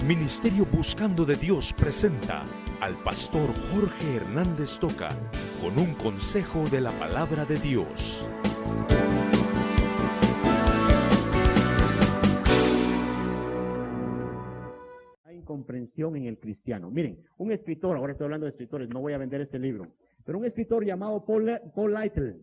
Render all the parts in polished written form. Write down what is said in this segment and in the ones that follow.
Ministerio Buscando de Dios presenta al pastor Jorge Hernández Toca con un consejo de la palabra de Dios. Hay incomprensión en el cristiano. Miren, un escritor, ahora estoy hablando de escritores, no voy a vender este libro, pero un escritor llamado Paul Lytle,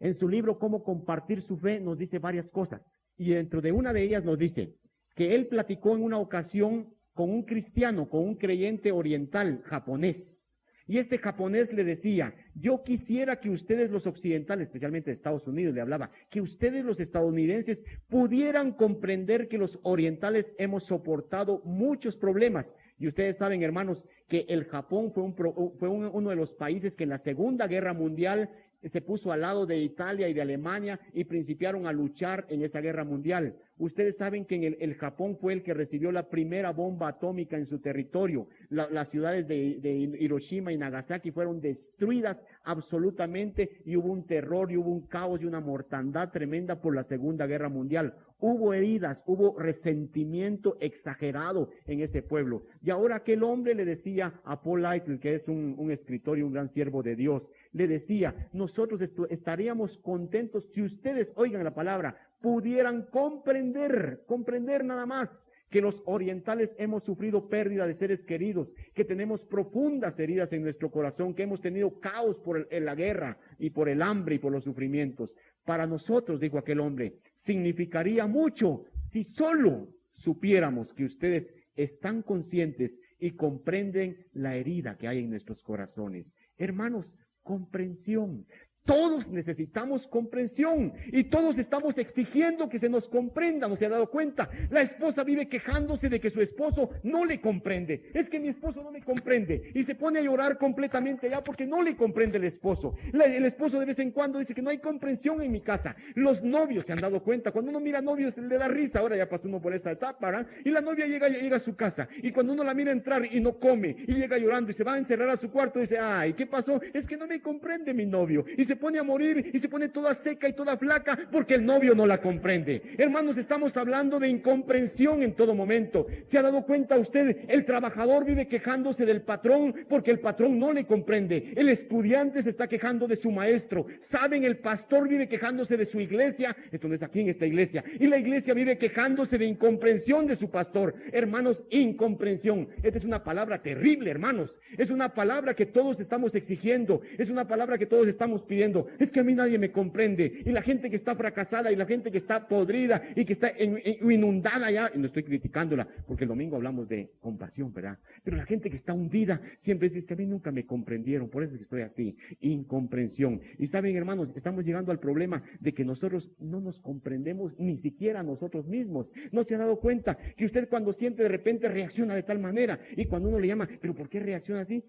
en su libro Cómo compartir su fe, nos dice varias cosas. Y dentro de una de ellas nos dice que él platicó en una ocasión con un cristiano, con un creyente oriental japonés. Y este japonés le decía: yo quisiera que ustedes los occidentales, especialmente de Estados Unidos, le hablaba, que ustedes los estadounidenses pudieran comprender que los orientales hemos soportado muchos problemas. Y ustedes saben, hermanos, que el Japón fue uno de los países que en la Segunda Guerra Mundial se puso al lado de Italia y de Alemania y principiaron a luchar en esa guerra mundial. Ustedes saben que en el Japón fue el que recibió la primera bomba atómica en su territorio. Las ciudades de Hiroshima y Nagasaki fueron destruidas absolutamente y hubo un terror y hubo un caos y una mortandad tremenda por la Segunda Guerra Mundial. Hubo heridas, hubo resentimiento exagerado en ese pueblo. Y ahora aquel hombre le decía a Paul Lytle, que es un escritor y un gran siervo de Dios, le decía: nosotros estaríamos contentos si ustedes, oigan la palabra, pudieran comprender nada más que los orientales hemos sufrido pérdida de seres queridos, que tenemos profundas heridas en nuestro corazón, que hemos tenido caos por la guerra y por el hambre y por los sufrimientos. Para nosotros, dijo aquel hombre, significaría mucho si solo supiéramos que ustedes están conscientes y comprenden la herida que hay en nuestros corazones. Hermanos, comprensión. Todos necesitamos comprensión y todos estamos exigiendo que se nos comprenda. ¿No se ha dado cuenta? La esposa vive quejándose de que su esposo no le comprende. Es que mi esposo no me comprende y se pone a llorar completamente ya porque no le comprende el esposo. El esposo de vez en cuando dice que no hay comprensión en mi casa. Los novios se han dado cuenta. Cuando uno mira novios le da risa. Ahora ya pasó uno por esa etapa, ¿verdad? Y la novia llega a su casa y cuando uno la mira entrar y no come y llega llorando y se va a encerrar a su cuarto, dice: ay, ¿qué pasó? Es que no me comprende mi novio. Y se pone a morir y se pone toda seca y toda flaca porque el novio no la comprende. Hermanos, estamos hablando de incomprensión en todo momento. ¿Se ha dado cuenta usted? El trabajador vive quejándose del patrón porque el patrón no le comprende. El estudiante se está quejando de su maestro. ¿Saben? El pastor vive quejándose de su iglesia. Esto no es aquí en esta iglesia. Y la iglesia vive quejándose de incomprensión de su pastor. Hermanos, incomprensión. Esta es una palabra terrible, hermanos. Es una palabra que todos estamos exigiendo. Es una palabra que todos estamos pidiendo. Es que a mí nadie me comprende. Y la gente que está fracasada y la gente que está podrida y que está inundada ya, y no estoy criticándola, porque el domingo hablamos de compasión, ¿verdad? Pero la gente que está hundida siempre dice: es que a mí nunca me comprendieron, por eso es que estoy así. Incomprensión. Y saben, hermanos, estamos llegando al problema de que nosotros no nos comprendemos ni siquiera a nosotros mismos. ¿No se ha dado cuenta que usted cuando siente de repente reacciona de tal manera? Y cuando uno le llama: ¿pero por qué reacciona así?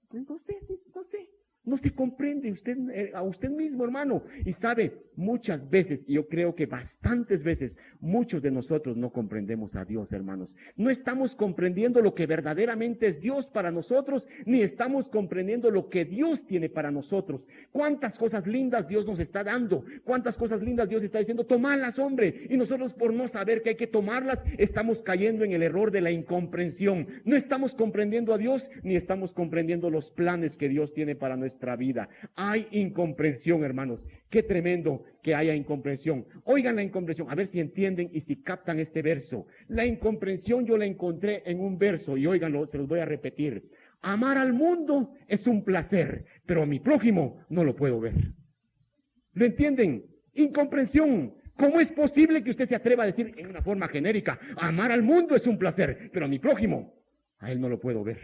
Pues no sé. No se comprende a usted mismo, hermano. Y sabe, muchas veces, y yo creo que bastantes veces, muchos de nosotros no comprendemos a Dios, hermanos. No estamos comprendiendo lo que verdaderamente es Dios para nosotros, ni estamos comprendiendo lo que Dios tiene para nosotros. Cuántas cosas lindas Dios nos está dando, cuántas cosas lindas Dios está diciendo: tomadlas, hombre. Y nosotros, por no saber que hay que tomarlas, estamos cayendo en el error de la incomprensión. No estamos comprendiendo a Dios, ni estamos comprendiendo los planes que Dios tiene para nuestra vida. Hay incomprensión, hermanos. Qué tremendo que haya incomprensión. Oigan la incomprensión, a ver si entienden y si captan este verso. La incomprensión yo la encontré en un verso y óiganlo, se los voy a repetir. Amar al mundo es un placer, pero a mi prójimo no lo puedo ver. ¿Lo entienden? Incomprensión. ¿Cómo es posible que usted se atreva a decir en una forma genérica: amar al mundo es un placer, pero a mi prójimo, a él no lo puedo ver?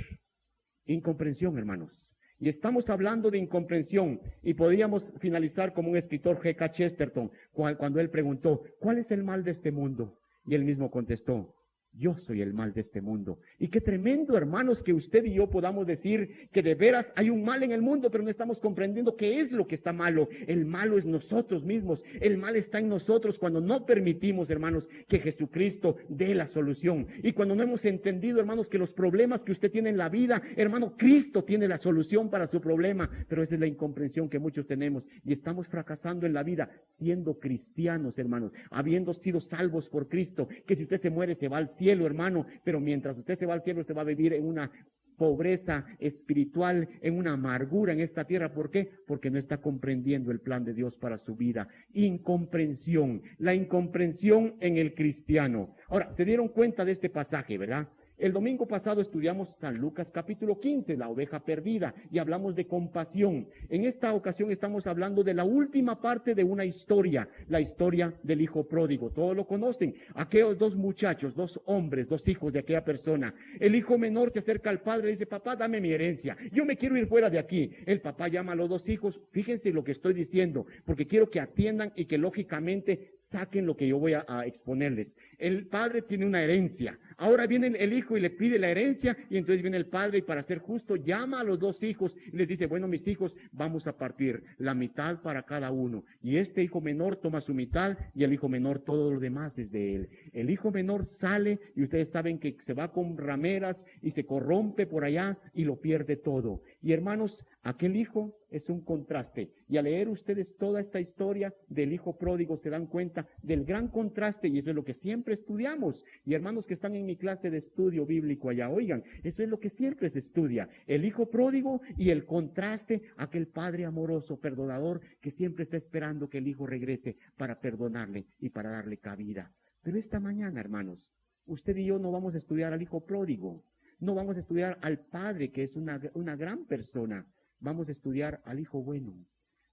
Incomprensión, hermanos. Y estamos hablando de incomprensión y podríamos finalizar como un escritor, G.K. Chesterton, cuando él preguntó: ¿cuál es el mal de este mundo? Y él mismo contestó: yo soy el mal de este mundo. Y qué tremendo, hermanos, que usted y yo podamos decir que de veras hay un mal en el mundo, pero no estamos comprendiendo qué es lo que está malo. El malo es nosotros mismos. El mal está en nosotros cuando no permitimos, hermanos, que Jesucristo dé la solución. Y cuando no hemos entendido, hermanos, que los problemas que usted tiene en la vida, hermano, Cristo tiene la solución para su problema. Pero esa es la incomprensión que muchos tenemos. Y estamos fracasando en la vida siendo cristianos, hermanos, habiendo sido salvos por Cristo, que si usted se muere se va al cielo. cielo, hermano, pero mientras usted se va al cielo, usted va a vivir en una pobreza espiritual, en una amargura en esta tierra. ¿Por qué? Porque no está comprendiendo el plan de Dios para su vida. Incomprensión, la incomprensión en el cristiano. Ahora, se dieron cuenta de este pasaje, ¿verdad? El domingo pasado estudiamos San Lucas capítulo 15, la oveja perdida, y hablamos de compasión. En esta ocasión estamos hablando de la última parte de una historia, la historia del hijo pródigo. Todos lo conocen. Aquellos dos muchachos, dos hombres, dos hijos de aquella persona. El hijo menor se acerca al padre y dice: papá, dame mi herencia. Yo me quiero ir fuera de aquí. El papá llama a los dos hijos. Fíjense lo que estoy diciendo, porque quiero que atiendan y que lógicamente saquen lo que yo voy a exponerles. El padre tiene una herencia. Ahora viene el hijo y le pide la herencia, y entonces viene el padre y, para ser justo, llama a los dos hijos y les dice: bueno, mis hijos, vamos a partir la mitad para cada uno. Y este hijo menor toma su mitad y el hijo menor todo lo demás es de él. El hijo menor sale y ustedes saben que se va con rameras y se corrompe por allá y lo pierde todo. Y hermanos, aquel hijo es un contraste. Y al leer ustedes toda esta historia del hijo pródigo se dan cuenta del gran contraste, y eso es lo que siempre estudiamos. Y hermanos que están en mi clase de estudio bíblico allá, oigan, eso es lo que siempre se estudia. El hijo pródigo y el contraste, aquel padre amoroso, perdonador, que siempre está esperando que el hijo regrese para perdonarle y para darle cabida. Pero esta mañana, hermanos, usted y yo no vamos a estudiar al hijo pródigo. No vamos a estudiar al padre, que es una gran persona. Vamos a estudiar al hijo bueno.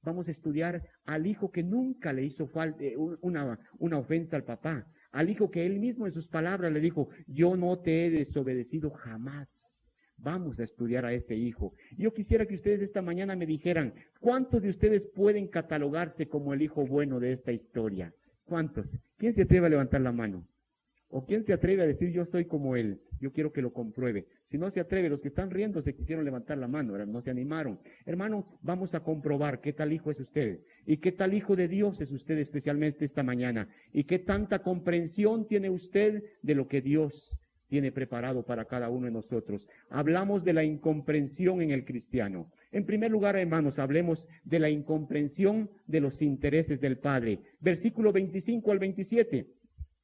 Vamos a estudiar al hijo que nunca le hizo falta una ofensa al papá. Al hijo que él mismo en sus palabras le dijo: yo no te he desobedecido jamás. Vamos a estudiar a ese hijo. Yo quisiera que ustedes esta mañana me dijeran: ¿cuántos de ustedes pueden catalogarse como el hijo bueno de esta historia? ¿Cuántos? ¿Quién se atreve a levantar la mano? ¿O quién se atreve a decir: yo soy como él? Yo quiero que lo compruebe. Si no se atreve, los que están riendo se quisieron levantar la mano, no se animaron. Hermano, vamos a comprobar qué tal hijo es usted y qué tal hijo de Dios es usted, especialmente esta mañana, y qué tanta comprensión tiene usted de lo que Dios tiene preparado para cada uno de nosotros. Hablamos de la incomprensión en el cristiano. En primer lugar, hermanos, hablemos de la incomprensión de los intereses del Padre. Versículo 25 al 27.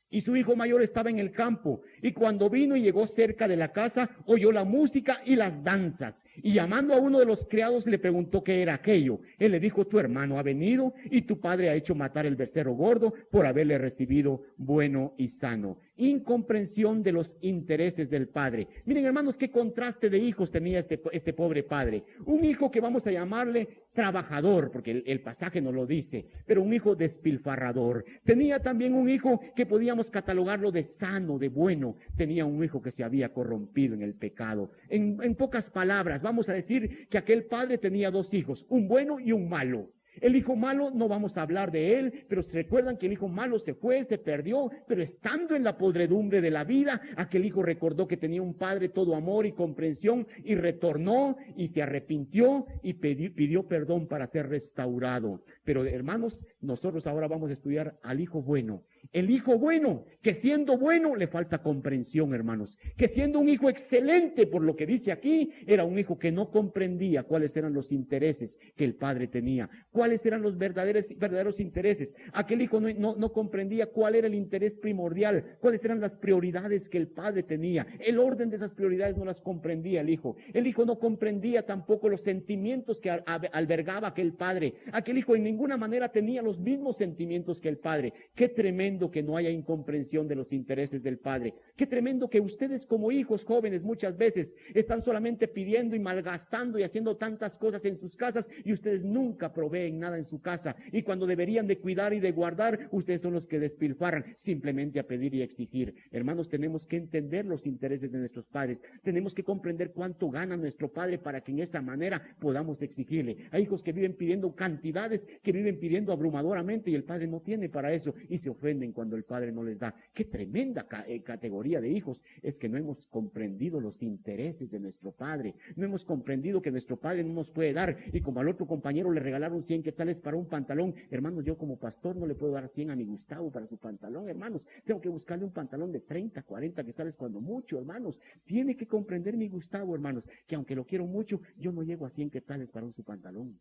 Y su hijo mayor estaba en el campo, y cuando vino y llegó cerca de la casa, oyó la música y las danzas. Y llamando a uno de los criados, le preguntó qué era aquello. Él le dijo: tu hermano ha venido, y tu padre ha hecho matar el becerro gordo por haberle recibido bueno y sano. Incomprensión de los intereses del padre. Miren, hermanos, qué contraste de hijos tenía este pobre padre. Un hijo que vamos a llamarle trabajador, porque el pasaje no lo dice, pero un hijo despilfarrador. Tenía también un hijo que podíamos catalogarlo de sano, de bueno. Tenía un hijo que se había corrompido en el pecado. En pocas palabras, vamos a decir que aquel padre tenía dos hijos, un bueno y un malo. El hijo malo no vamos a hablar de él, pero se recuerdan que el hijo malo se fue, se perdió, pero estando en la podredumbre de la vida, aquel hijo recordó que tenía un padre todo amor y comprensión, y retornó y se arrepintió y pidió perdón para ser restaurado. Pero hermanos, nosotros ahora vamos a estudiar al hijo bueno. El hijo bueno, que siendo bueno le falta comprensión, hermanos. Que siendo un hijo excelente, por lo que dice aquí, era un hijo que no comprendía cuáles eran los intereses que el padre tenía. Cuáles eran los verdaderos intereses. Aquel hijo no comprendía cuál era el interés primordial, cuáles eran las prioridades que el padre tenía. El orden de esas prioridades no las comprendía el hijo. El hijo no comprendía tampoco los sentimientos que albergaba aquel padre. Aquel hijo en ninguna manera tenía los mismos sentimientos que el padre. Qué tremendo que no haya incomprensión de los intereses del padre. Qué tremendo que ustedes como hijos jóvenes muchas veces están solamente pidiendo y malgastando y haciendo tantas cosas en sus casas, y ustedes nunca proveen nada en su casa, y cuando deberían de cuidar y de guardar, ustedes son los que despilfarran simplemente a pedir y exigir. Hermanos, tenemos que entender los intereses de nuestros padres. Tenemos que comprender cuánto gana nuestro padre para que en esa manera podamos exigirle. Hay hijos que viven pidiendo cantidades, que viven pidiendo abrumadoramente, y el padre no tiene para eso y se ofenden cuando el padre no les da. Qué tremenda categoría de hijos es que no hemos comprendido los intereses de nuestro padre. No hemos comprendido que nuestro padre no nos puede dar, y como al otro compañero le regalaron 100 quetzales para un pantalón, hermanos, yo como pastor no le puedo dar 100 a mi Gustavo para su pantalón, hermanos. Tengo que buscarle un pantalón de 30, 40 quetzales cuando mucho, hermanos. Tiene que comprender mi Gustavo, hermanos, que aunque lo quiero mucho, yo no llego a 100 quetzales para su pantalón.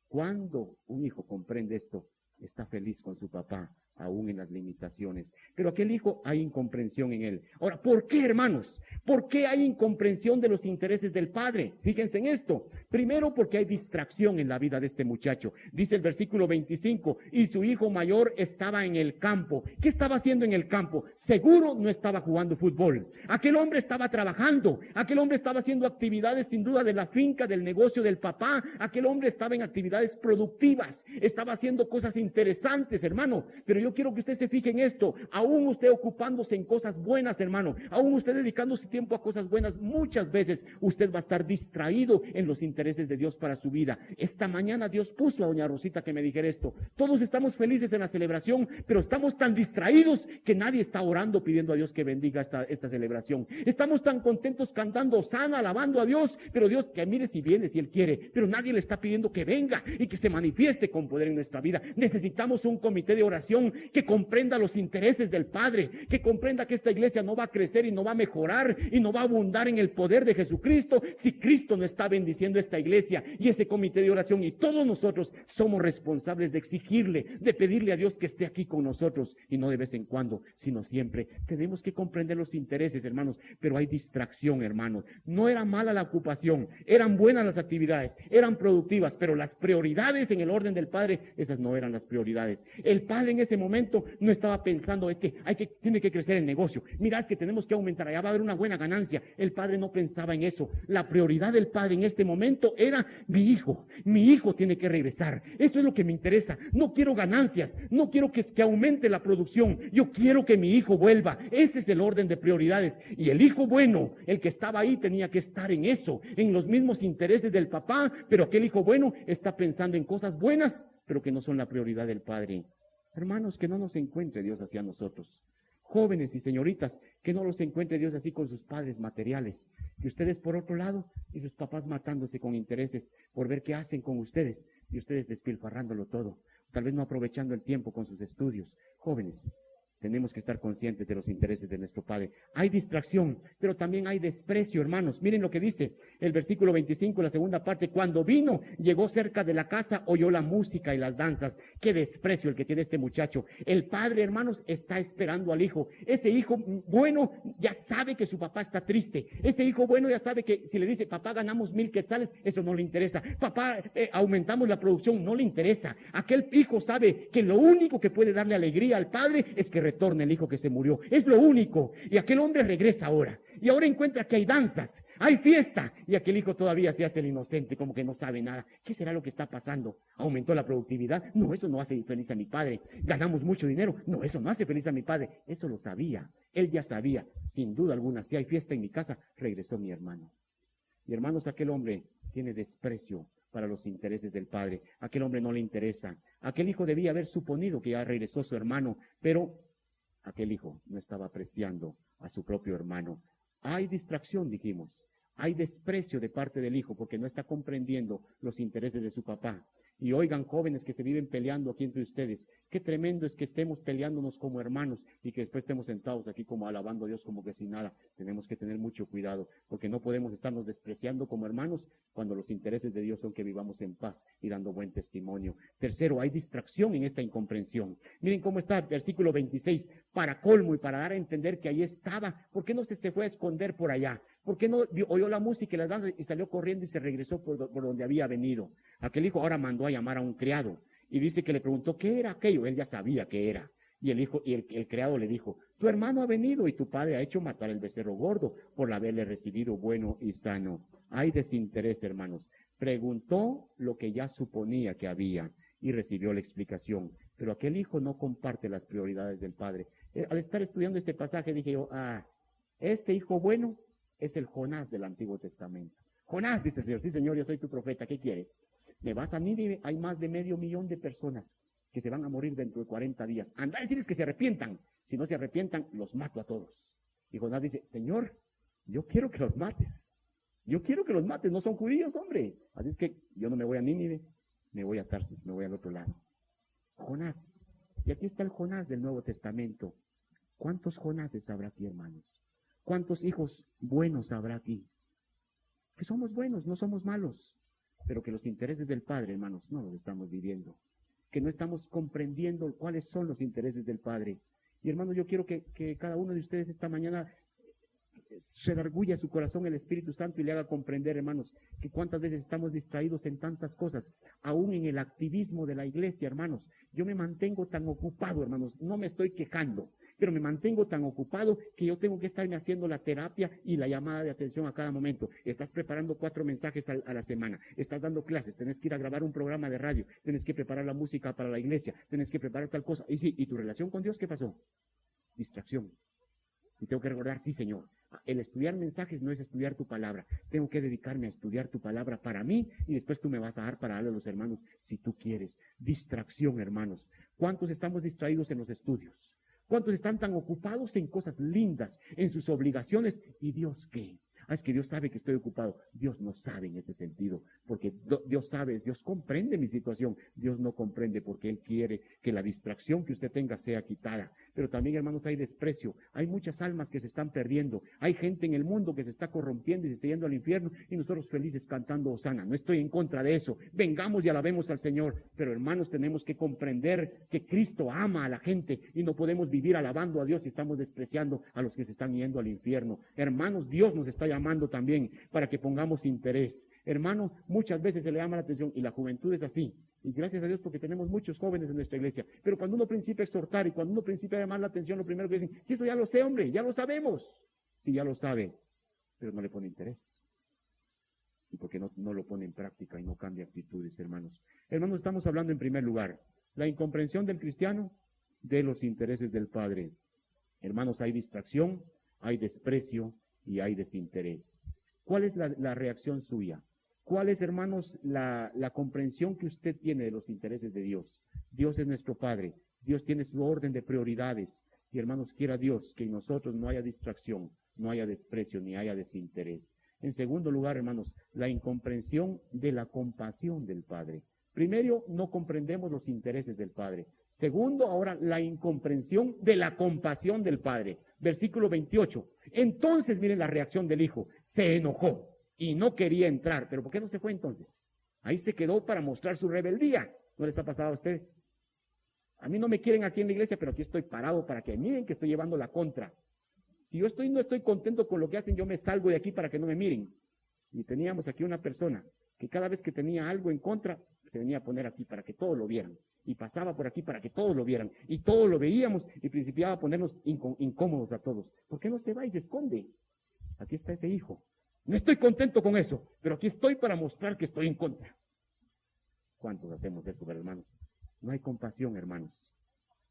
¿Cuándo un hijo comprende esto? está feliz con su papá, aún en las limitaciones. Pero aquel hijo, hay incomprensión en él. Ahora, ¿por qué, hermanos? ¿Por qué hay incomprensión de los intereses del padre? Fíjense en esto. Primero, porque hay distracción en la vida de este muchacho. Dice el versículo 25, y su hijo mayor estaba en el campo. ¿Qué estaba haciendo en el campo? Seguro no estaba jugando fútbol. Aquel hombre estaba trabajando. Aquel hombre estaba haciendo actividades sin duda de la finca, del negocio del papá. Aquel hombre estaba en actividades productivas. Estaba haciendo cosas interesantes, hermano. Pero yo quiero que usted se fije en esto. Aún usted ocupándose en cosas buenas, hermano. Aún usted dedicándose tiempo a cosas buenas. Muchas veces usted va a estar distraído en los intereses de Dios para su vida. Esta mañana Dios puso a doña Rosita que me dijera esto. Todos estamos felices en la celebración, pero estamos tan distraídos que nadie está orando pidiendo a Dios que bendiga esta celebración. Estamos tan contentos cantando sana, alabando a Dios, pero Dios que mire si viene, si Él quiere, pero nadie le está pidiendo que venga y que se manifieste con poder en nuestra vida. Necesitamos un comité de oración que comprenda los intereses del Padre, que comprenda que esta iglesia no va a crecer y no va a mejorar y no va a abundar en el poder de Jesucristo si Cristo no está bendiciendo esta iglesia y ese comité de oración. Y todos nosotros somos responsables de exigirle, de pedirle a Dios que esté aquí con nosotros, y no de vez en cuando, sino siempre. Tenemos que comprender los intereses, hermanos, pero hay distracción, hermanos. No era mala la ocupación, eran buenas las actividades, eran productivas, pero las prioridades en el orden del Padre, esas no eran las prioridades. El Padre en ese momento no estaba pensando, tiene que crecer el negocio. Mira, es que tenemos que aumentar, allá va a haber una buena ganancia. El Padre no pensaba en eso. La prioridad del Padre en este momento era mi hijo tiene que regresar. Eso es lo que me interesa. No quiero ganancias, no quiero que aumente la producción. Yo quiero que mi hijo vuelva. Ese es el orden de prioridades. Y el hijo bueno, el que estaba ahí, tenía que estar en eso, en los mismos intereses del papá, pero aquel hijo bueno está pensando en cosas buenas, pero que no son la prioridad del Padre. Hermanos, que no nos encuentre Dios hacia nosotros. Jóvenes y señoritas, que no los encuentre Dios así con sus padres materiales. Y ustedes por otro lado, y sus papás matándose con intereses por ver qué hacen con ustedes, y ustedes despilfarrándolo todo, tal vez no aprovechando el tiempo con sus estudios. Jóvenes, tenemos que estar conscientes de los intereses de nuestro Padre. Hay distracción, pero también hay desprecio, hermanos. Miren lo que dice el versículo 25, la segunda parte. Cuando vino, llegó cerca de la casa, oyó la música y las danzas. Qué desprecio el que tiene este muchacho. El padre, hermanos, está esperando al hijo. Ese hijo bueno ya sabe que su papá está triste. Ese hijo bueno ya sabe que si le dice, papá, ganamos 1000 quetzales, eso no le interesa. Papá, aumentamos la producción, no le interesa. Aquel hijo sabe que lo único que puede darle alegría al padre es que retorne el hijo que se murió. Es lo único. Y aquel hombre regresa ahora. Y ahora encuentra que hay danzas, hay fiesta. Y aquel hijo todavía se hace el inocente, como que no sabe nada. ¿Qué será lo que está pasando? ¿Aumentó la productividad? No, eso no hace feliz a mi padre. ¿Ganamos mucho dinero? No, eso no hace feliz a mi padre. Eso lo sabía. Él ya sabía. Sin duda alguna, si hay fiesta en mi casa, regresó mi hermano. Y hermanos, aquel hombre tiene desprecio para los intereses del padre. Aquel hombre no le interesa. Aquel hijo debía haber suponido que ya regresó su hermano, pero aquel hijo no estaba apreciando a su propio hermano. Hay distracción, dijimos. Hay desprecio de parte del hijo porque no está comprendiendo los intereses de su papá. Y oigan, jóvenes que se viven peleando aquí entre ustedes, qué tremendo es que estemos peleándonos como hermanos y que después estemos sentados aquí como alabando a Dios como que sin nada. Tenemos que tener mucho cuidado porque no podemos estarnos despreciando como hermanos cuando los intereses de Dios son que vivamos en paz y dando buen testimonio. Tercero, hay distracción en esta incomprensión. Miren cómo está el versículo 26, para colmo y para dar a entender que ahí estaba. ¿Por qué no se fue a esconder por allá? ¿Por qué no oyó la música y la danza y salió corriendo y se regresó por donde había venido? Aquel hijo ahora mandó a llamar a un criado y dice que le preguntó qué era aquello. Él ya sabía qué era. Y el criado le dijo, tu hermano ha venido y tu padre ha hecho matar el becerro gordo por haberle recibido bueno y sano. Hay desinterés, hermanos. Preguntó lo que ya suponía que había y recibió la explicación. Pero aquel hijo no comparte las prioridades del padre. Al estar estudiando este pasaje dije yo, este hijo bueno es el Jonás del Antiguo Testamento. Jonás, dice el Señor, sí Señor, yo soy tu profeta, ¿qué quieres? Me vas a Nínive, hay más de 500,000 de personas que se van a morir dentro de 40 días. Anda a decirles que se arrepientan. Si no se arrepientan, los mato a todos. Y Jonás dice, Señor, yo quiero que los mates. Yo quiero que los mates, no son judíos, hombre. Así es que yo no me voy a Nínive, me voy a Tarsis, me voy al otro lado. Jonás. Y aquí está el Jonás del Nuevo Testamento. ¿Cuántos Jonáses habrá aquí, hermanos? ¿Cuántos hijos buenos habrá aquí? Que somos buenos, no somos malos, pero que los intereses del Padre, hermanos, no los estamos viviendo. que no estamos comprendiendo cuáles son los intereses del Padre. Y hermanos, yo quiero que cada uno de ustedes esta mañana redarguya su corazón el Espíritu Santo y le haga comprender, hermanos, que cuántas veces estamos distraídos en tantas cosas, aún en el activismo de la iglesia, hermanos. Yo me mantengo tan ocupado, hermanos, no me estoy quejando, pero me mantengo tan ocupado que yo tengo que estarme haciendo la terapia y la llamada de atención a cada momento. Estás preparando 4 mensajes a la semana, estás dando clases, tenés que ir a grabar un programa de radio, tenés que preparar la música para la iglesia, tenés que preparar tal cosa. Y sí, ¿y tu relación con Dios qué pasó? Distracción. Y tengo que recordar, sí, Señor, el estudiar mensajes no es estudiar tu palabra. Tengo que dedicarme a estudiar tu palabra para mí y después tú me vas a dar para darle a los hermanos si tú quieres. Distracción, hermanos. ¿Cuántos estamos distraídos en los estudios? ¿Cuántos están tan ocupados en cosas lindas, en sus obligaciones? ¿Y Dios qué? Es que Dios sabe que estoy ocupado. Dios no sabe en ese sentido, porque Dios sabe, Dios comprende mi situación. Dios no comprende porque Él quiere que la distracción que usted tenga sea quitada. Pero también, hermanos, hay desprecio. Hay muchas almas que se están perdiendo. Hay gente en el mundo que se está corrompiendo y se está yendo al infierno y nosotros felices cantando Hosana. No estoy en contra de eso. Vengamos y alabemos al Señor. Pero, hermanos, tenemos que comprender que Cristo ama a la gente y no podemos vivir alabando a Dios si estamos despreciando a los que se están yendo al infierno. Hermanos, Dios nos está llamando también para que pongamos interés. Hermano, muchas veces se le llama la atención y la juventud es así. Y gracias a Dios porque tenemos muchos jóvenes en nuestra iglesia. Pero cuando uno principia a exhortar y cuando uno principia a llamar la atención, lo primero que dicen, sí, eso ya lo sé, hombre, ya lo sabemos. Sí, ya lo sabe, pero no le pone interés. Y porque no lo pone en práctica y no cambia actitudes, hermanos. Hermanos, estamos hablando en primer lugar, la incomprensión del cristiano de los intereses del Padre. Hermanos, hay distracción, hay desprecio y hay desinterés. ¿Cuál es la reacción suya? ¿Cuál es, hermanos, la comprensión que usted tiene de los intereses de Dios? Dios es nuestro Padre. Dios tiene su orden de prioridades. Y, hermanos, quiera Dios que en nosotros no haya distracción, no haya desprecio, ni haya desinterés. En segundo lugar, hermanos, la incomprensión de la compasión del Padre. Primero, no comprendemos los intereses del Padre. Segundo, ahora, la incomprensión de la compasión del Padre. Versículo 28. Entonces, miren la reacción del Hijo. Se enojó y no quería entrar. ¿Pero por qué no se fue entonces? Ahí se quedó para mostrar su rebeldía. ¿No les ha pasado a ustedes? A mí no me quieren aquí en la iglesia, pero aquí estoy parado para que miren que estoy llevando la contra. Si yo no estoy contento con lo que hacen, yo me salgo de aquí para que no me miren. Y teníamos aquí una persona que cada vez que tenía algo en contra, se venía a poner aquí para que todos lo vieran. Y pasaba por aquí para que todos lo vieran. Y todos lo veíamos y principiaba a ponernos incómodos a todos. ¿Por qué no se va y se esconde? Aquí está ese hijo. No estoy contento con eso, pero aquí estoy para mostrar que estoy en contra. ¿Cuántos hacemos eso, hermanos? No hay compasión, hermanos.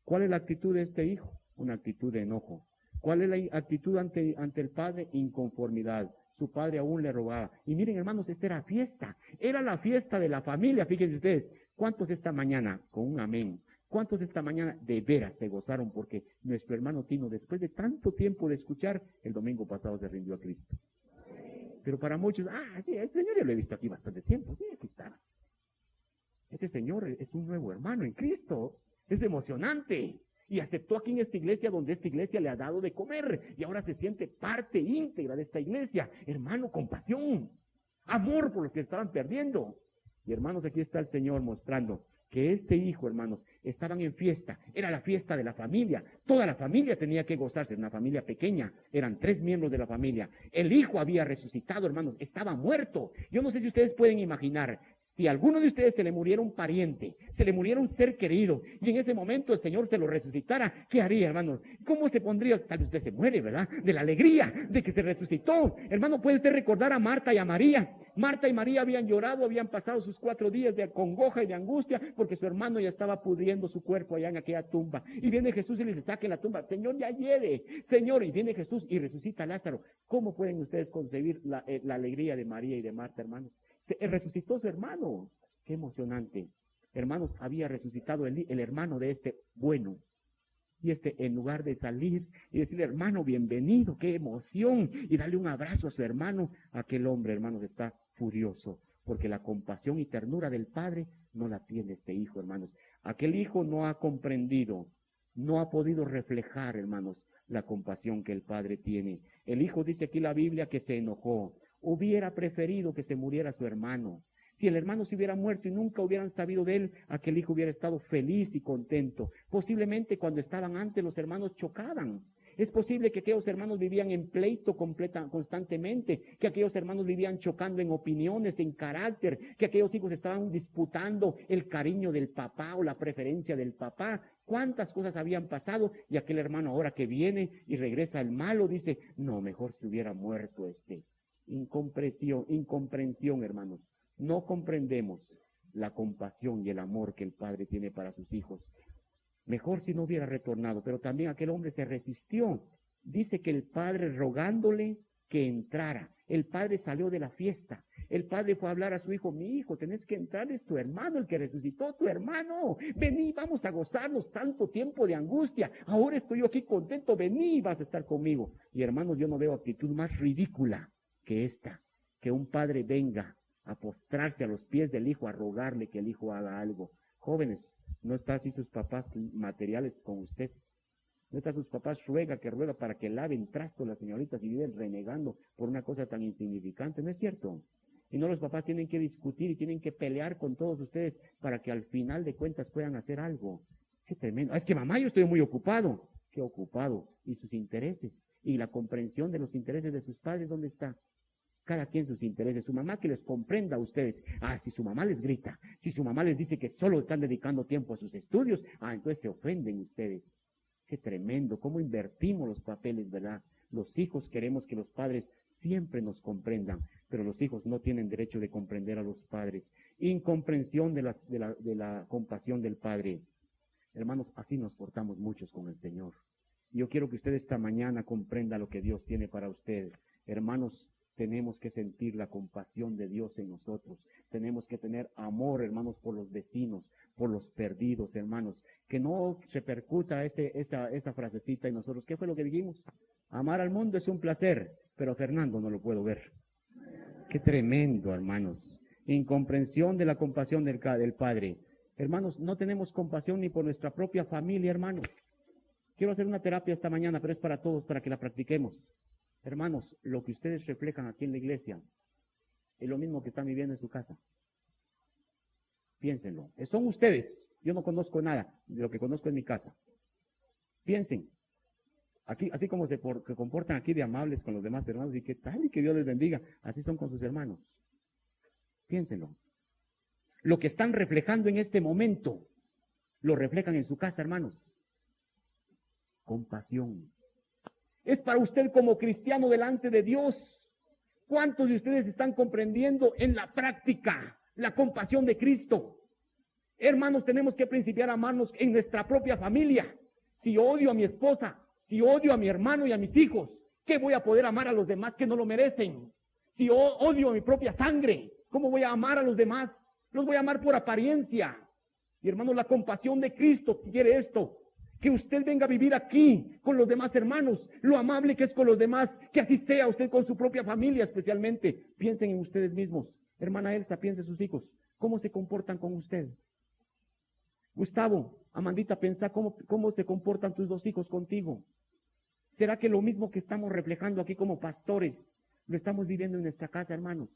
¿Cuál es la actitud de este hijo? Una actitud de enojo. ¿Cuál es la actitud ante el padre? Inconformidad. Su padre aún le robaba. Y miren, hermanos, esta era fiesta. Era la fiesta de la familia, fíjense ustedes. ¿Cuántos esta mañana, con un amén, cuántos esta mañana de veras se gozaron porque nuestro hermano Tino, después de tanto tiempo de escuchar, el domingo pasado se rindió a Cristo? Pero para muchos, sí, el Señor ya lo he visto aquí bastante tiempo. Sí, aquí está. Ese Señor es un nuevo hermano en Cristo. Es emocionante. Y aceptó aquí en esta iglesia donde esta iglesia le ha dado de comer. Y ahora se siente parte íntegra de esta iglesia. Hermano, compasión. Amor por los que estaban perdiendo. Y hermanos, aquí está el Señor mostrando que este hijo, hermanos, estaban en fiesta. Era la fiesta de la familia. Toda la familia tenía que gozarse. Una familia pequeña. Eran 3 miembros de la familia. El hijo había resucitado, hermanos. Estaba muerto. Yo no sé si ustedes pueden imaginar. Si a alguno de ustedes se le muriera un pariente, se le muriera un ser querido, y en ese momento el Señor se lo resucitara, ¿qué haría, hermanos? ¿Cómo se pondría? Tal vez usted se muere, ¿verdad? De la alegría de que se resucitó. Hermano, ¿puede usted recordar a Marta y a María? Marta y María habían llorado, habían pasado sus 4 días de congoja y de angustia, porque su hermano ya estaba pudriendo su cuerpo allá en aquella tumba. Y viene Jesús y les saque la tumba. Señor, ya lleve, Señor. Y viene Jesús y resucita a Lázaro. ¿Cómo pueden ustedes concebir la alegría de María y de Marta, hermanos? Resucitó su hermano. Qué emocionante. Hermanos, había resucitado el hermano de este bueno. Y en lugar de salir y decirle, hermano, bienvenido, qué emoción, y darle un abrazo a su hermano, aquel hombre, hermanos, está furioso, porque la compasión y ternura del padre no la tiene este hijo, hermanos. Aquel hijo no ha comprendido, no ha podido reflejar, hermanos, la compasión que el padre tiene. El hijo, dice aquí la Biblia, que se enojó. Hubiera preferido que se muriera su hermano. Si el hermano se hubiera muerto y nunca hubieran sabido de él, aquel hijo hubiera estado feliz y contento. Posiblemente cuando estaban antes los hermanos chocaban. Es posible que aquellos hermanos vivían en pleito constantemente, que aquellos hermanos vivían chocando en opiniones, en carácter, que aquellos hijos estaban disputando el cariño del papá o la preferencia del papá. ¿Cuántas cosas habían pasado? Y aquel hermano ahora que viene y regresa al malo dice, no, mejor se hubiera muerto este. Incomprensión, hermanos. No comprendemos la compasión y el amor que el Padre tiene para sus hijos. Mejor si no hubiera retornado, pero también aquel hombre se resistió. Dice que el Padre rogándole que entrara. El Padre salió de la fiesta. El Padre fue a hablar a su hijo, mi hijo, tenés que entrar, es tu hermano el que resucitó, tu hermano. Vení, vamos a gozarnos tanto tiempo de angustia. Ahora estoy yo aquí contento, vení, vas a estar conmigo. Y hermanos, yo no veo actitud más ridícula que esta, que un padre venga a postrarse a los pies del hijo, a rogarle que el hijo haga algo. Jóvenes, no está así sus papás materiales con ustedes. No está sus papás ruega para que laven trastos las señoritas y viven renegando por una cosa tan insignificante, ¿no es cierto? Y no, los papás tienen que discutir y tienen que pelear con todos ustedes para que al final de cuentas puedan hacer algo. Qué tremendo. Es que mamá, yo estoy muy ocupado. Qué ocupado. Y sus intereses y la comprensión de los intereses de sus padres, ¿dónde está? Cada quien sus intereses, su mamá que les comprenda a ustedes. Si su mamá les grita, si su mamá les dice que solo están dedicando tiempo a sus estudios, entonces se ofenden ustedes. Qué tremendo, cómo invertimos los papeles, ¿verdad? Los hijos queremos que los padres siempre nos comprendan, pero los hijos no tienen derecho de comprender a los padres. Incomprensión de la compasión del Padre. Hermanos, así nos portamos muchos con el Señor. Yo quiero que usted esta mañana comprenda lo que Dios tiene para usted. Hermanos, tenemos que sentir la compasión de Dios en nosotros. Tenemos que tener amor, hermanos, por los vecinos, por los perdidos, hermanos. Que no repercuta esa frasecita en nosotros. ¿Qué fue lo que dijimos? Amar al mundo es un placer, pero a Fernando no lo puedo ver. Qué tremendo, hermanos. Incomprensión de la compasión del Padre. Hermanos, no tenemos compasión ni por nuestra propia familia, hermanos. Quiero hacer una terapia esta mañana, pero es para todos, para que la practiquemos. Hermanos, lo que ustedes reflejan aquí en la iglesia es lo mismo que están viviendo en su casa. Piénsenlo. Son ustedes. Yo no conozco nada de lo que conozco en mi casa. Piensen. Aquí, así como se comportan aquí de amables con los demás hermanos y qué tal y que Dios les bendiga, así son con sus hermanos. Piénsenlo. Lo que están reflejando en este momento, lo reflejan en su casa, hermanos. Compasión. Es para usted como cristiano delante de Dios. ¿Cuántos de ustedes están comprendiendo en la práctica la compasión de Cristo? Hermanos, tenemos que principiar a amarnos en nuestra propia familia. Si odio a mi esposa, si odio a mi hermano y a mis hijos, ¿qué voy a poder amar a los demás que no lo merecen? Si odio a mi propia sangre, ¿cómo voy a amar a los demás? Los voy a amar por apariencia. Y hermanos, la compasión de Cristo quiere esto. Que usted venga a vivir aquí con los demás hermanos, lo amable que es con los demás, que así sea usted con su propia familia especialmente. Piensen en ustedes mismos. Hermana Elsa, piensen en sus hijos. ¿Cómo se comportan con usted? Gustavo, Amandita, piensa cómo se comportan tus dos hijos contigo. ¿Será que lo mismo que estamos reflejando aquí como pastores, lo estamos viviendo en nuestra casa, hermanos?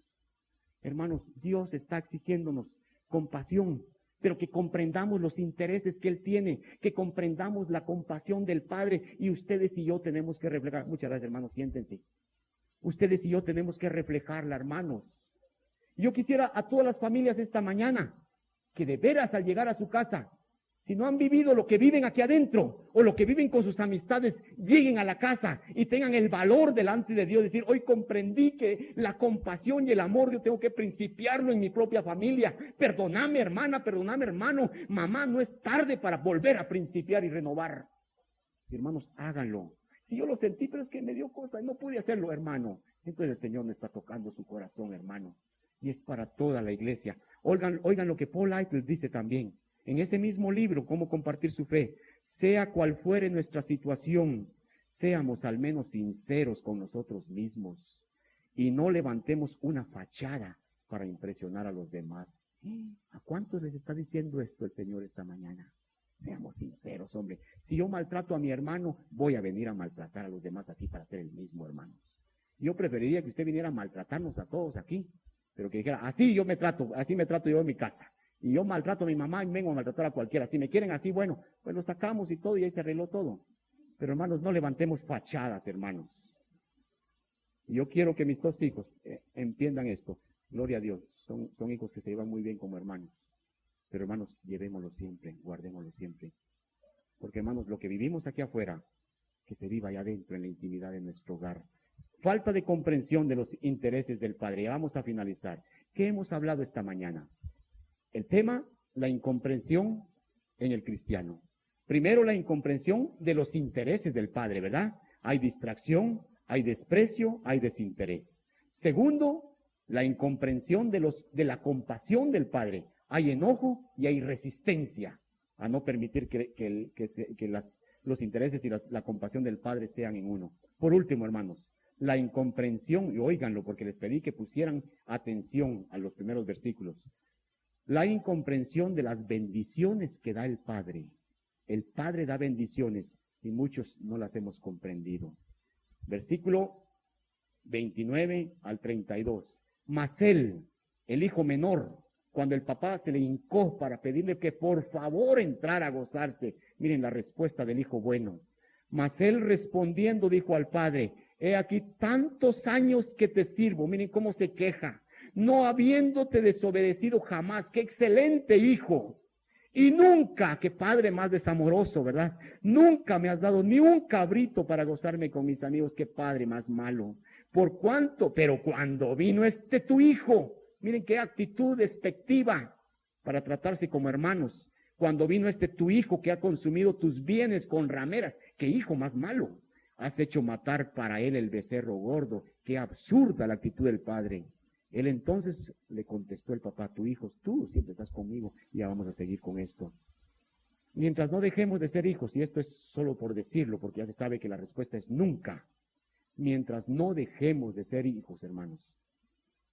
Hermanos, Dios está exigiéndonos compasión, pero que comprendamos los intereses que Él tiene, que comprendamos la compasión del Padre, y ustedes y yo tenemos que reflejar. Muchas gracias, hermanos, siéntense. Ustedes y yo tenemos que reflejarla, hermanos. Yo quisiera a todas las familias esta mañana, que de veras al llegar a su casa, si no han vivido lo que viven aquí adentro, o lo que viven con sus amistades, lleguen a la casa y tengan el valor delante de Dios, decir, hoy comprendí que la compasión y el amor yo tengo que principiarlo en mi propia familia. Perdóname, hermana, perdóname, hermano. Mamá, no es tarde para volver a principiar y renovar. Hermanos, háganlo. Si yo lo sentí, pero es que me dio cosa y no pude hacerlo, hermano. Entonces el Señor me está tocando su corazón, hermano. Y es para toda la iglesia. Oigan lo que Paul Lytle dice también. En ese mismo libro, Cómo compartir su fe, sea cual fuere nuestra situación, seamos al menos sinceros con nosotros mismos y no levantemos una fachada para impresionar a los demás. ¿A cuántos les está diciendo esto el Señor esta mañana? Seamos sinceros, hombre. Si yo maltrato a mi hermano, voy a venir a maltratar a los demás aquí para ser el mismo, hermanos. Yo preferiría que usted viniera a maltratarnos a todos aquí. pero que dijera, así yo me trato, así me trato yo en mi casa. Y yo maltrato a mi mamá y vengo a maltratar a cualquiera. Si me quieren así, bueno, pues lo sacamos y todo y ahí se arregló todo. Pero hermanos, no levantemos fachadas, hermanos. Y yo quiero que mis dos hijos entiendan esto. Gloria a Dios, son hijos que se llevan muy bien como hermanos. Pero hermanos, llevémoslo siempre, guardémoslo siempre. Porque hermanos, lo que vivimos aquí afuera, que se viva allá adentro en la intimidad de nuestro hogar. Falta de comprensión de los intereses del Padre. Vamos a finalizar. ¿Qué hemos hablado esta mañana? El tema, la incomprensión en el cristiano. Primero, la incomprensión de los intereses del Padre, ¿verdad? Hay distracción, hay desprecio, hay desinterés. Segundo, la incomprensión de la compasión del Padre. Hay enojo y hay resistencia a no permitir que los intereses y la compasión del Padre sean en uno. Por último, hermanos, la incomprensión, y óiganlo porque les pedí que pusieran atención a los primeros versículos. La incomprensión de las bendiciones que da el Padre. El Padre da bendiciones y muchos no las hemos comprendido. Versículo 29 al 32. Mas él, el hijo menor, cuando el papá se le hincó para pedirle que por favor entrara a gozarse, miren la respuesta del hijo bueno. Mas él respondiendo dijo al padre, he aquí tantos años que te sirvo, miren cómo se queja, no habiéndote desobedecido jamás, qué excelente hijo. Y nunca, qué padre más desamoroso, ¿verdad? Nunca me has dado ni un cabrito para gozarme con mis amigos, qué padre más malo. ¿Por cuánto? Pero cuando vino tu hijo, miren qué actitud despectiva para tratarse como hermanos. Cuando vino tu hijo que ha consumido tus bienes con rameras, qué hijo más malo. Has hecho matar para él el becerro gordo, qué absurda la actitud del padre. Él entonces le contestó el papá, tu hijo, tú siempre estás conmigo y ya vamos a seguir con esto. Mientras no dejemos de ser hijos, y esto es solo por decirlo, porque ya se sabe que la respuesta es nunca. Mientras no dejemos de ser hijos, hermanos,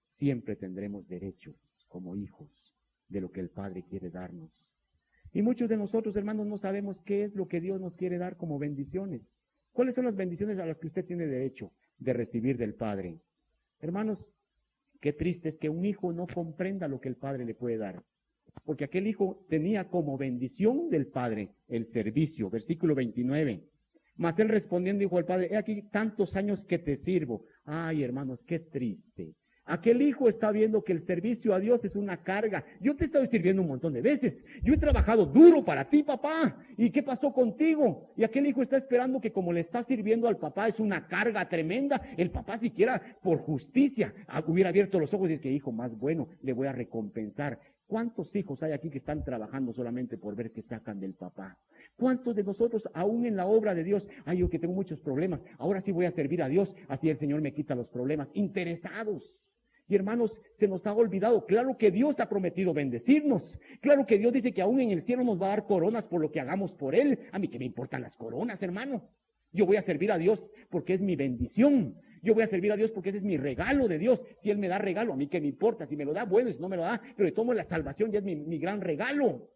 siempre tendremos derechos como hijos de lo que el Padre quiere darnos. Y muchos de nosotros, hermanos, no sabemos qué es lo que Dios nos quiere dar como bendiciones. ¿Cuáles son las bendiciones a las que usted tiene derecho de recibir del Padre? Hermanos, qué triste es que un hijo no comprenda lo que el Padre le puede dar. Porque aquel hijo tenía como bendición del Padre el servicio. Versículo 29. Mas él respondiendo dijo al Padre, he aquí tantos años que te sirvo. Ay, hermanos, qué triste. Aquel hijo está viendo que el servicio a Dios es una carga. Yo te he estado sirviendo un montón de veces. Yo he trabajado duro para ti, papá. ¿Y qué pasó contigo? Y aquel hijo está esperando que como le está sirviendo al papá es una carga tremenda. El papá siquiera por justicia hubiera abierto los ojos y dice que hijo más bueno, le voy a recompensar. ¿Cuántos hijos hay aquí que están trabajando solamente por ver qué sacan del papá? ¿Cuántos de nosotros, aún en la obra de Dios, ay, yo que tengo muchos problemas, ahora sí voy a servir a Dios, así el Señor me quita los problemas, interesados? Y hermanos, se nos ha olvidado, claro que Dios ha prometido bendecirnos, claro que Dios dice que aún en el cielo nos va a dar coronas por lo que hagamos por Él. A mí que me importan las coronas, hermano. Yo voy a servir a Dios porque es mi bendición. Yo voy a servir a Dios porque ese es mi regalo de Dios. Si Él me da regalo, a mí que me importa, si me lo da, bueno, si no me lo da, pero de todo modo la salvación ya es mi gran regalo.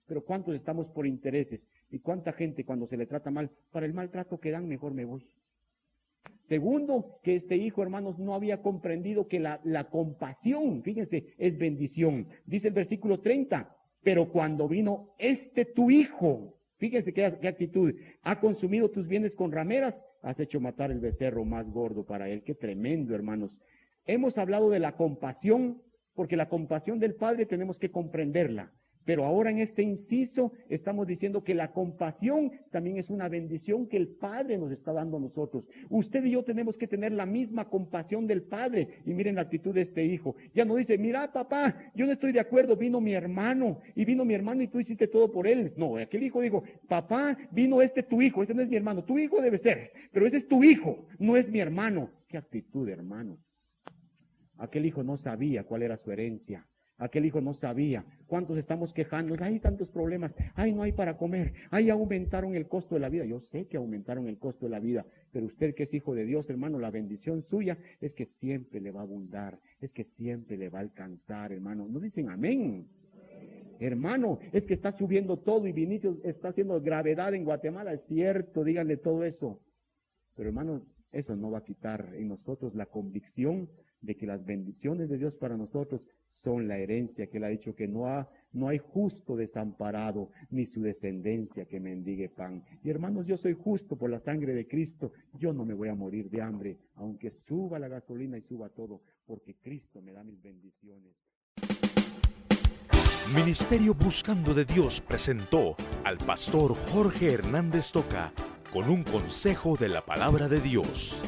Pero ¿cuántos estamos por intereses? Y cuánta gente cuando se le trata mal, para el maltrato que dan, mejor me voy. Segundo, que este hijo, hermanos, no había comprendido que la compasión, fíjense, es bendición. Dice el versículo 30, pero cuando vino tu hijo, fíjense qué actitud, ha consumido tus bienes con rameras, has hecho matar el becerro más gordo para él. Qué tremendo, hermanos. Hemos hablado de la compasión, porque la compasión del Padre tenemos que comprenderla. Pero ahora en este inciso estamos diciendo que la compasión también es una bendición que el Padre nos está dando a nosotros. Usted y yo tenemos que tener la misma compasión del Padre. Y miren la actitud de este hijo. Ya no dice, mira papá, yo no estoy de acuerdo, vino mi hermano y tú hiciste todo por él. No, aquel hijo dijo, papá, vino tu hijo, ese no es mi hermano, tu hijo debe ser, pero ese es tu hijo, no es mi hermano. Qué actitud, hermano. Aquel hijo no sabía cuál era su herencia. Aquel hijo no sabía. ¿Cuántos estamos quejando? Hay tantos problemas. Ay, no hay para comer. Ay, aumentaron el costo de la vida. Yo sé que aumentaron el costo de la vida, pero usted que es hijo de Dios, hermano, la bendición suya es que siempre le va a abundar, es que siempre le va a alcanzar, hermano. ¿No dicen amén? Hermano, es que está subiendo todo y Vinicius está haciendo gravedad en Guatemala. Es cierto, díganle todo eso. Pero hermano, eso no va a quitar en nosotros la convicción de que las bendiciones de Dios para nosotros son la herencia, que Él ha dicho que no hay justo desamparado, ni su descendencia que mendigue pan. Y hermanos, yo soy justo por la sangre de Cristo, yo no me voy a morir de hambre, aunque suba la gasolina y suba todo, porque Cristo me da mis bendiciones. Ministerio Buscando de Dios presentó al pastor Jorge Hernández Toca con un consejo de la palabra de Dios.